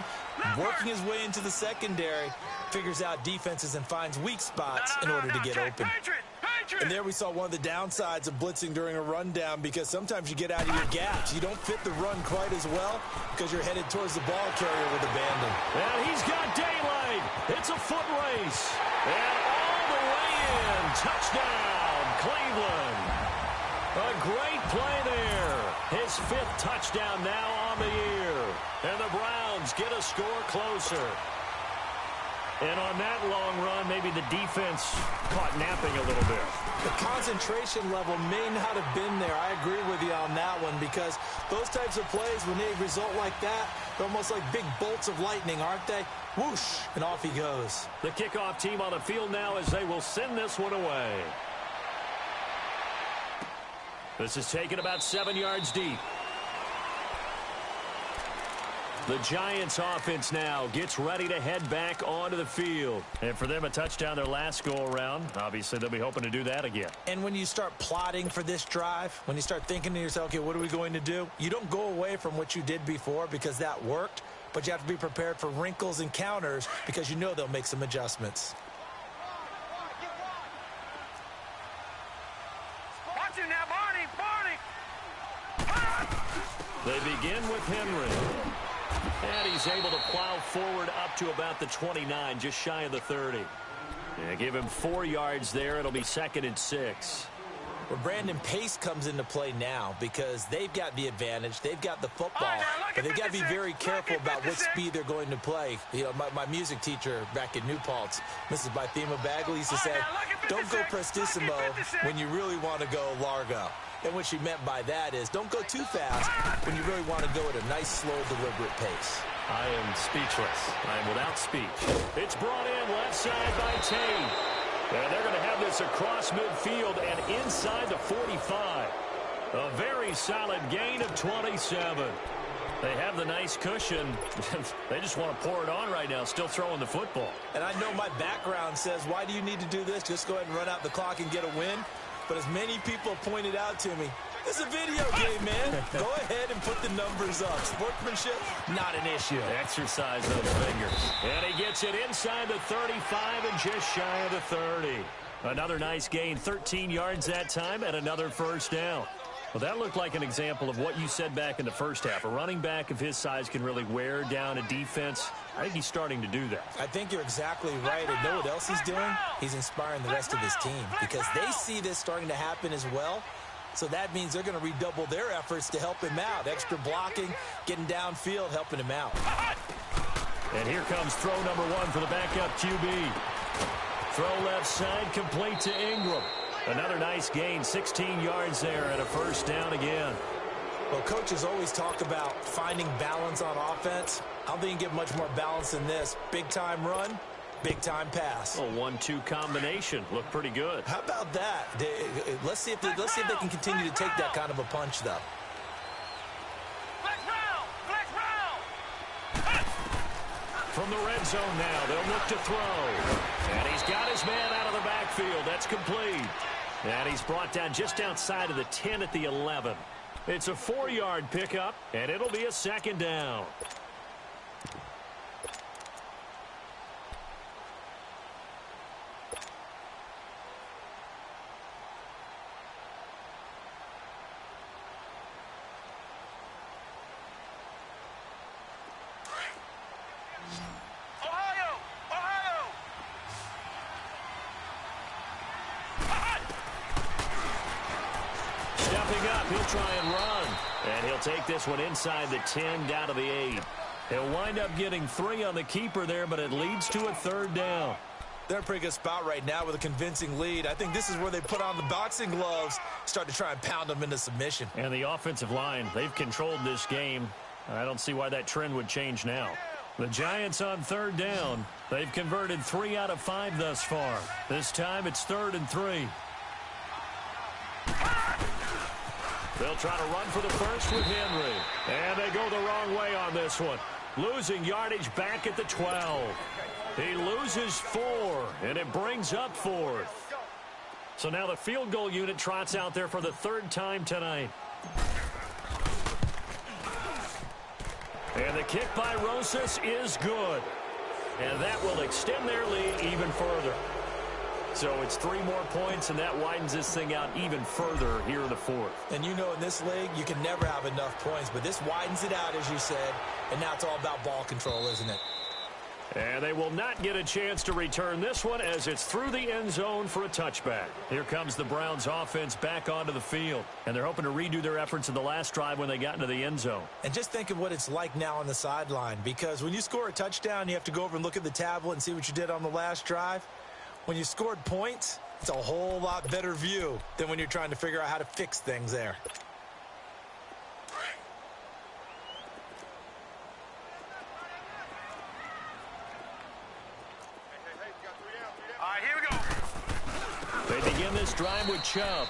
Working his way into the secondary, figures out defenses and finds weak spots in order to get open. And there we saw one of the downsides of blitzing during a rundown because sometimes you get out of your gaps. You don't fit the run quite as well because you're headed towards the ball carrier with abandon. And he's got daylight. It's a foot race. And all the way in. Touchdown, Cleveland. A great play there. His 5th touchdown now on the year. And the Browns get a score closer. And on that long run, maybe the defense caught napping a little bit. The concentration level may not have been there. I agree with you on that one because those types of plays, when they result like that, they're almost like big bolts of lightning, aren't they? Whoosh, and off he goes. The kickoff team on the field now as they will send this one away. This is taken about 7 yards deep. The Giants offense now gets ready to head back onto the field. And for them, a touchdown their last go-around. Obviously, they'll be hoping to do that again. And when you start plotting for this drive, when you start thinking to yourself, okay, what are we going to do? You don't go away from what you did before because that worked, but you have to be prepared for wrinkles and counters because you know they'll make some adjustments. Watch him now, Barney. They begin with Henry. And he's able to plow forward up to about the 29, just shy of the 30. Yeah, give him 4 yards there. It'll be 2nd and 6. Well, Brandon, pace comes into play now because they've got the advantage. They've got the football. But they've got to be very careful about what speed they're going to play. You know, my music teacher back in New Paltz, Mrs. Bythema Bagley, used to say, don't go prestissimo when you really want to go largo. And what she meant by that is don't go too fast when you really want to go at a nice, slow, deliberate pace. I am speechless. I am without speech. It's brought in left side by Tate. And they're going to have this across midfield and inside the 45. A very solid gain of 27. They have the nice cushion. They just want to pour it on right now, still throwing the football. And I know my background says, why do you need to do this? Just go ahead and run out the clock and get a win. But as many people pointed out to me, it's a video game, man. Go ahead and put the numbers up. Sportsmanship, not an issue. Exercise those fingers. And he gets it inside the 35 and just shy of the 30. Another nice gain, 13 yards that time, and another first down. Well, that looked like an example of what you said back in the first half. A running back of his size can really wear down a defense. I think he's starting to do that. I think you're exactly right. And know what else he's doing? He's inspiring the rest of his team because they see this starting to happen as well. So that means they're going to redouble their efforts to help him out. Extra blocking, getting downfield, helping him out. And here comes throw number one for the backup QB. Throw left side, complete to Ingram. Another nice gain, 16 yards there and a first down again. Well, coaches always talk about finding balance on offense. I don't think you can get much more balance than this. Big-time run, big-time pass. A 1-2 combination. Looked pretty good. How about that? Let's see if they can continue to take that kind of a punch, though. From the red zone now, they'll look to throw. And he's got his man out of the backfield. That's complete. And he's brought down just outside of the 10 at the 11. It's a 4-yard pickup, and it'll be a second down. He'll try and run. And he'll take this one inside the 10 down to the 8. He'll wind up getting 3 on the keeper there, but it leads to a third down. They're in a pretty good spot right now with a convincing lead. I think this is where they put on the boxing gloves, start to try and pound them into submission. And the offensive line, they've controlled this game. I don't see why that trend would change now. The Giants on third down. They've converted 3 out of 5 thus far. This time it's 3rd and 3. They'll try to run for the first with Henry. And they go the wrong way on this one. Losing yardage back at the 12. He loses 4, and it brings up 4th. So now the field goal unit trots out there for the 3rd time tonight. And the kick by Rosas is good. And that will extend their lead even further. So it's 3 more points, and that widens this thing out even further here in the 4th. And you know in this league, you can never have enough points, but this widens it out, as you said, and now it's all about ball control, isn't it? And they will not get a chance to return this one as it's through the end zone for a touchback. Here comes the Browns offense back onto the field, and they're hoping to redo their efforts in the last drive when they got into the end zone. And just think of what it's like now on the sideline, because when you score a touchdown, you have to go over and look at the tablet and see what you did on the last drive. When you scored points, it's a whole lot better view than when you're trying to figure out how to fix things there. All right, here we go. They begin this drive with Chubb.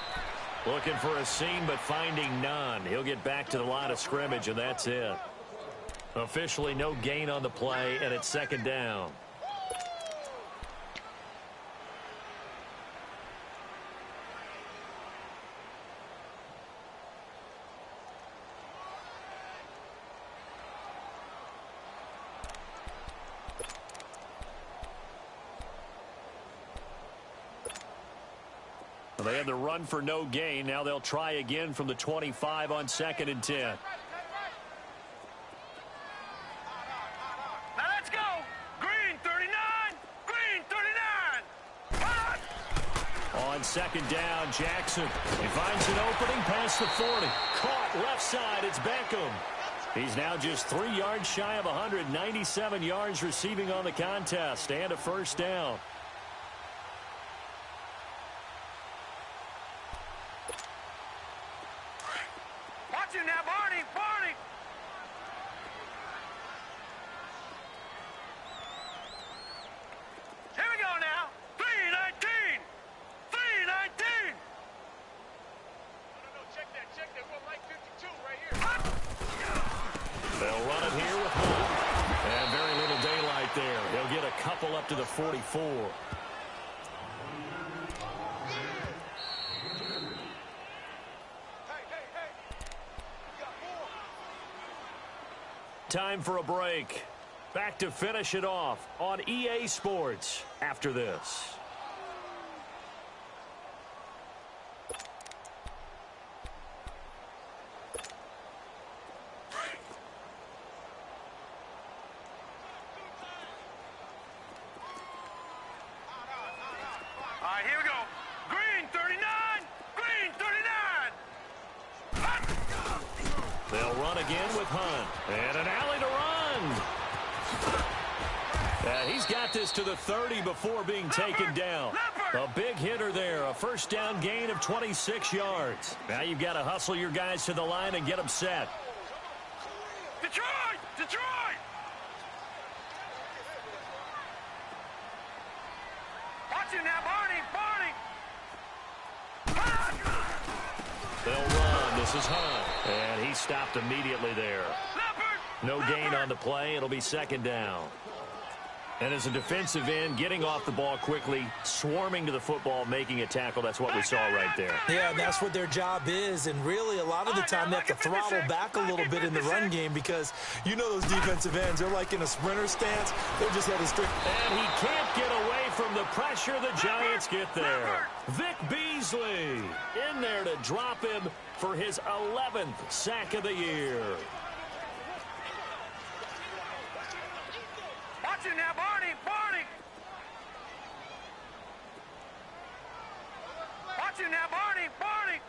Looking for a seam, but finding none. He'll get back to the line of scrimmage, and that's it. Officially no gain on the play, and it's 2nd down. They had the run for no gain. Now they'll try again from the 25 on 2nd and 10. Now let's go. Green 39. Green 39. On 2nd down, Jackson. He finds an opening past the 40. Caught left side. It's Beckham. He's now just 3 yards shy of 197 yards receiving on the contest and a first down. Watch him now, Barney. Barney. up to the 44. Time for a break. Back to finish it off on EA Sports after this. All right, here we go. Green 39. Green 39. They'll run again with Hunt. And an alley to run. He's got this to the 30 before being taken down. A big hitter there. A first down gain of 26 yards. Now you've got to hustle your guys to the line and get them set. Detroit! Detroit! Watch him now, Barney! Barney! They'll run. This is Hunt. And he stopped immediately there. No gain on the play. It'll be second down. And as a defensive end, getting off the ball quickly, swarming to the football, making a tackle, that's what we saw right there. Yeah, and that's what their job is. And really, a lot of the time, they have to throttle back a little bit in the run game because you know those defensive ends, they're like in a sprinter stance. They're just headed straight. And he can't get away from the pressure. The Giants get there. Vic Beasley in there to drop him for his 11th sack of the year. Watch him now, Barney! Barney! Watch him now, Barney! Barney!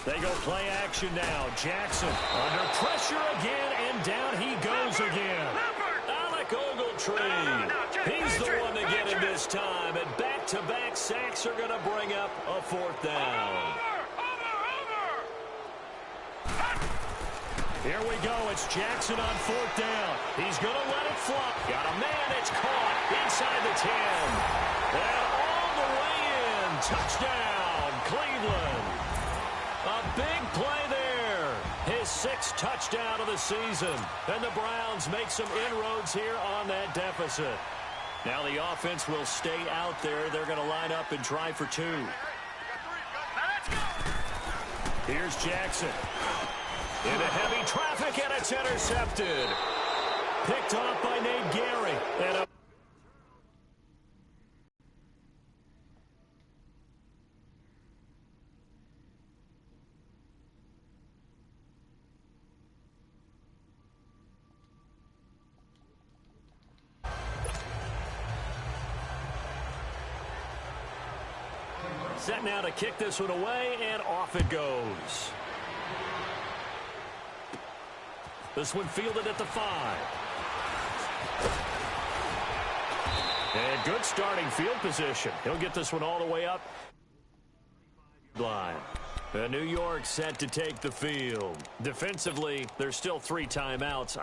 They go play action now. Jackson under pressure again, and down he goes again. Alec Ogletree. He's the one to get him this time, and back-to-back sacks are going to bring up a fourth down. Here we go. It's Jackson on fourth down. He's going to let it fly. Got a man. It's caught inside the 10. And all the way in. Touchdown, Cleveland. A big play there. His 6th touchdown of the season. And the Browns make some inroads here on that deficit. Now the offense will stay out there. They're going to line up and try for 2. Here's Jackson. Into heavy traffic, and it's intercepted. Picked off by Nate Gary. And set now to kick this one away, and off it goes. This one fielded at the 5. And good starting field position. He'll get this one all the way up. Line. New York set to take the field. Defensively, there's still 3 timeouts.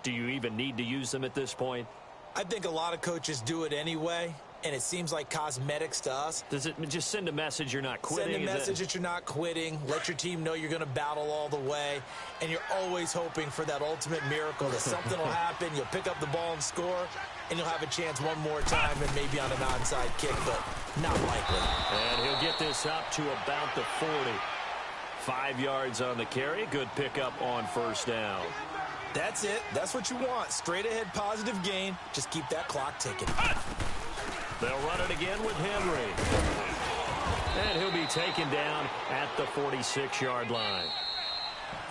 Do you even need to use them at this point? I think a lot of coaches do it anyway, and it seems like cosmetics to us. Does it just send a message you're not quitting? Send a message that you're not quitting. Let your team know you're going to battle all the way. And you're always hoping for that ultimate miracle that something will happen. You'll pick up the ball and score, and you'll have a chance one more time and maybe on an onside kick, but not likely. And he'll get this up to about the 40. 5 yards on the carry. Good pickup on first down. That's it. That's what you want. Straight ahead positive gain. Just keep that clock ticking. They'll run it again with Henry. And he'll be taken down at the 46-yard line.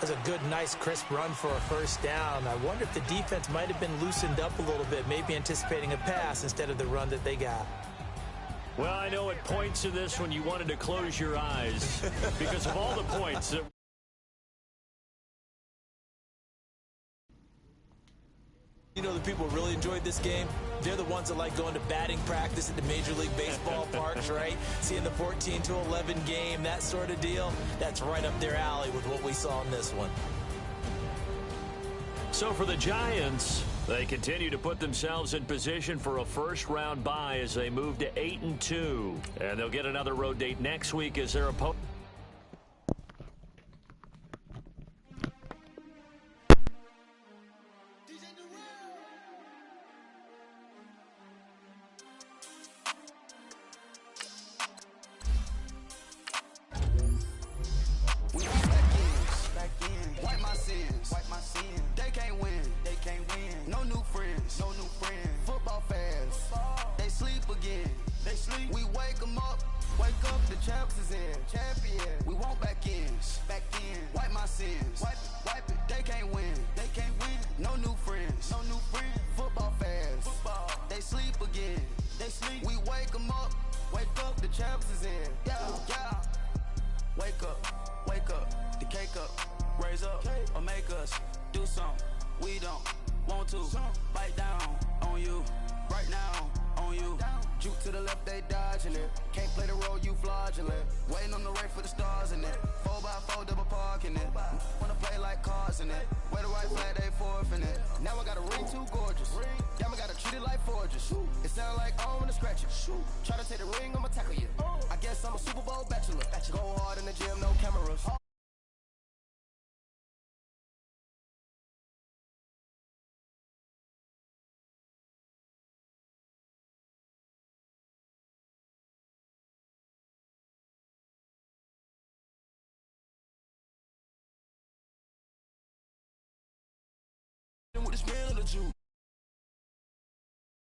That's a good, nice, crisp run for a first down. I wonder if the defense might have been loosened up a little bit, maybe anticipating a pass instead of the run that they got. Well, I know at points in this when you wanted to close your eyes because of all the points that... You know the people who really enjoyed this game? They're the ones that like going to batting practice at the Major League Baseball parks, right? Seeing the 14-11 game, that sort of deal. That's right up their alley with what we saw in this one. So for the Giants, they continue to put themselves in position for a first-round bye as they move to 8-2. And they'll get another road date next week as their opponent. again. They sleep, we wake them up. Wake up, the champs is in. Champion, we won't back in. Back in, wipe my sins. Wipe it, they can't win. They can't win. No new friends. No new friends. Football fans. Football, they sleep again. They sleep, we wake them up. Wake up, the champs is in. Yeah, yeah. Wake up, the cake up. Raise up, or make us do something we don't want to. Bite down on you, right now on you. Juke to the left, they dodging it. Can't play the role, you fraudulent. Waiting on the race for the stars in it. 4x4 double parking it. Wanna play like cars in it. Where the right flag, they forfeit it. Now I got a ring too gorgeous. Damn, I gotta treat it like forges. It sound like I don't wanna scratch it. Try to take the ring, I'ma tackle you. I guess I'm a Super Bowl bachelor. Go hard in the gym, no cameras. With the smell of the juice.